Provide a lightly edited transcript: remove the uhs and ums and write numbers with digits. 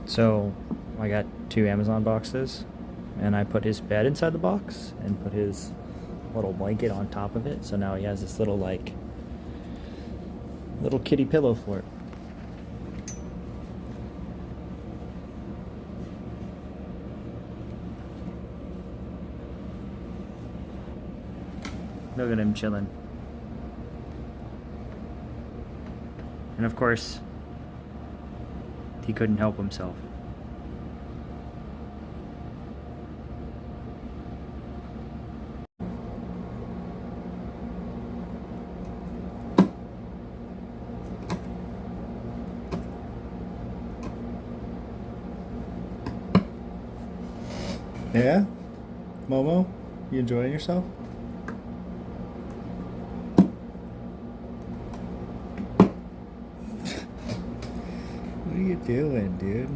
So I got two Amazon boxes, and I put his bed inside the box and put his little blanket on top of it. So now he has this little little kitty pillow fort. Look at him chilling. And of course, he couldn't help himself. Yeah? Momo? You enjoying yourself? What are you doing, dude?